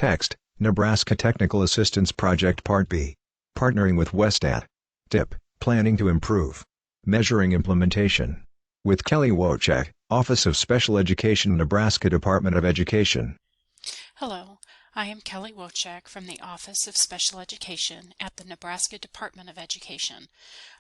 Text, Nebraska Technical Assistance Project Part B. Partnering with WSTAT. Tip, Planning to Improve. Measuring Implementation. With Kelly Wojcik, Office of Special Education, Nebraska Department of Education. Hello, I am Kelly Wojcik from the Office of Special Education at the Nebraska Department of Education.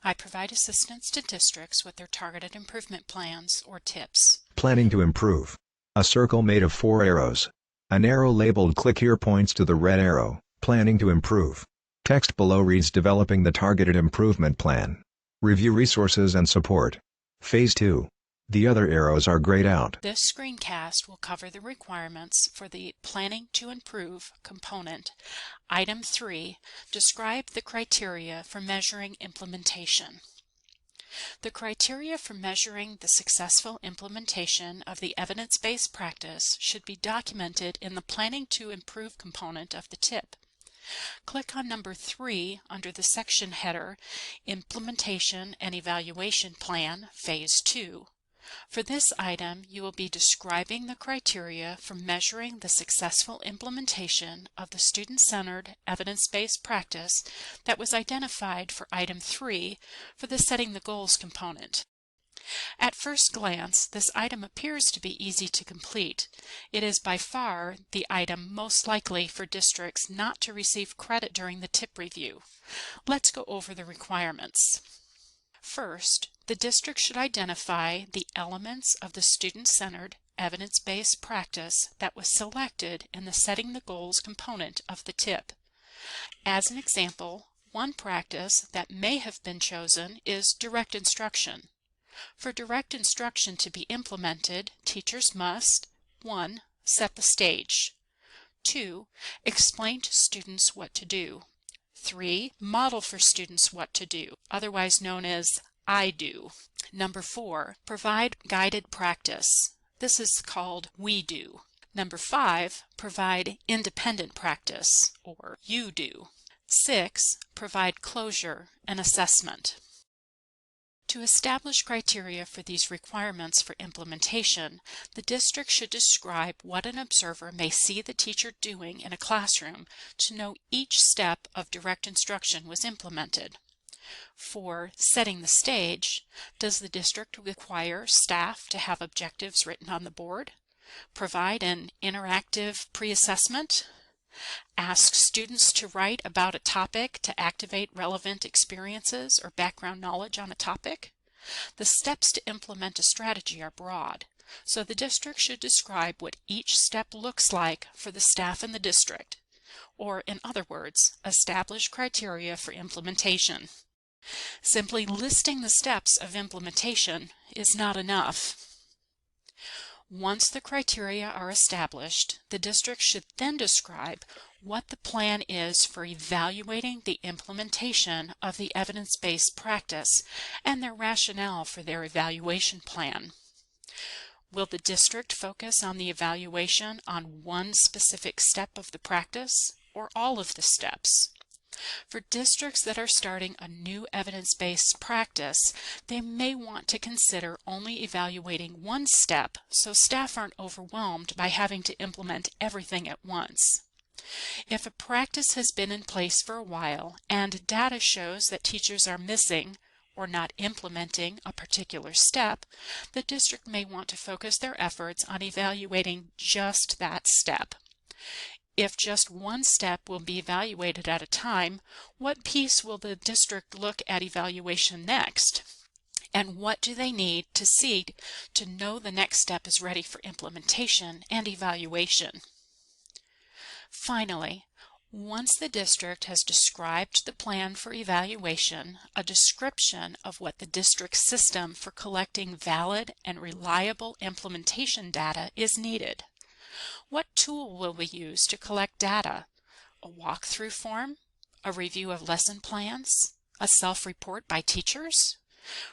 I provide assistance to districts with their targeted improvement plans or TIPs. Planning to Improve. A circle made of 4 arrows. An arrow labeled Click Here points to the red arrow, Planning to Improve. Text below reads Developing the Targeted Improvement Plan. Review resources and support. Phase 2. The other arrows are grayed out. This screencast will cover the requirements for the Planning to Improve component. Item 3, describe the criteria for measuring implementation. The criteria for measuring the successful implementation of the evidence-based practice should be documented in the Planning to Improve component of the TIP. Click on number 3 under the section header, Implementation and Evaluation Plan, Phase 2. For this item, you will be describing the criteria for measuring the successful implementation of the student-centered evidence-based practice that was identified for item 3 for the Setting the Goals component. At first glance, this item appears to be easy to complete. It is by far the item most likely for districts not to receive credit during the TIP review. Let's go over the requirements. First, the district should identify the elements of the student-centered evidence-based practice that was selected in the Setting the Goals component of the TIP. As an example, one practice that may have been chosen is direct instruction. For direct instruction to be implemented, teachers must 1. Set the stage. 2. Explain to students what to do. 3. Model for students what to do, otherwise known as I do. Number 4. Provide guided practice. This is called We Do. Number 5. Provide independent practice, or You Do. 6. Provide closure and assessment. To establish criteria for these requirements for implementation, the district should describe what an observer may see the teacher doing in a classroom to know each step of direct instruction was implemented. For setting the stage, does the district require staff to have objectives written on the board? Provide an interactive pre-assessment? Ask students to write about a topic to activate relevant experiences or background knowledge on a topic? The steps to implement a strategy are broad, so the district should describe what each step looks like for the staff in the district, or in other words, establish criteria for implementation. Simply listing the steps of implementation is not enough. Once the criteria are established, the district should then describe what the plan is for evaluating the implementation of the evidence-based practice and their rationale for their evaluation plan. Will the district focus on the evaluation on one specific step of the practice or all of the steps? For districts that are starting a new evidence-based practice, they may want to consider only evaluating one step so staff aren't overwhelmed by having to implement everything at once. If a practice has been in place for a while and data shows that teachers are missing or not implementing a particular step, the district may want to focus their efforts on evaluating just that step. If just one step will be evaluated at a time, what piece will the district look at evaluation next? And what do they need to see to know the next step is ready for implementation and evaluation? Finally, once the district has described the plan for evaluation, a description of what the district's system for collecting valid and reliable implementation data is needed. What tool will we use to collect data? A walkthrough form? A review of lesson plans? A self-report by teachers?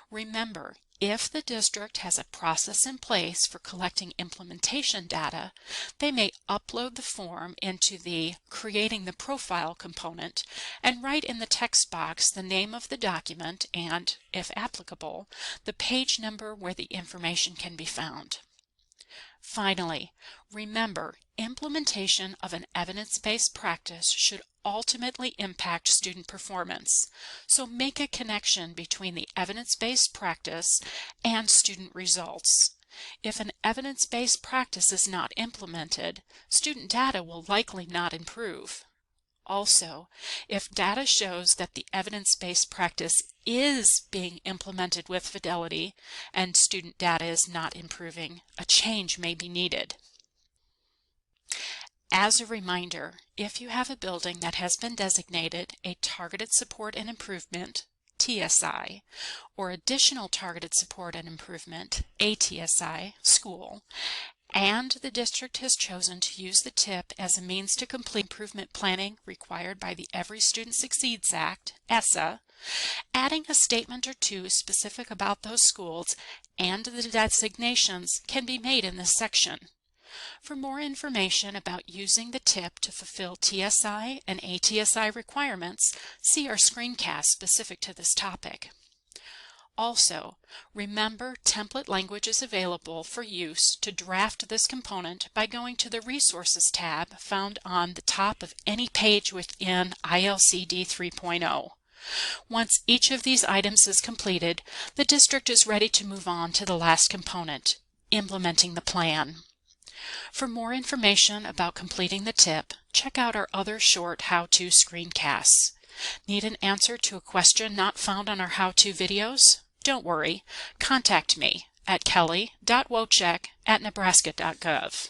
Remember, if the district has a process in place for collecting implementation data, they may upload the form into the Creating the Profile component and write in the text box the name of the document and, if applicable, the page number where the information can be found. Finally, remember, implementation of an evidence-based practice should ultimately impact student performance. So make a connection between the evidence-based practice and student results. If an evidence-based practice is not implemented, student data will likely not improve. Also, if data shows that the evidence-based practice is being implemented with fidelity and student data is not improving, a change may be needed. As a reminder, if you have a building that has been designated a Targeted Support and Improvement TSI, or Additional Targeted Support and Improvement ATSI school, and the district has chosen to use the TIP as a means to complete improvement planning required by the Every Student Succeeds Act, ESSA, adding a statement or two specific about those schools and the designations can be made in this section. For more information about using the TIP to fulfill TSI and ATSI requirements, see our screencast specific to this topic. Also, remember template language is available for use to draft this component by going to the Resources tab found on the top of any page within ILCD 3.0. Once each of these items is completed, the district is ready to move on to the last component, implementing the plan. For more information about completing the TIP, check out our other short how-to screencasts. Need an answer to a question not found on our how-to videos? Don't worry, contact me at kelly.wojcik@nebraska.gov.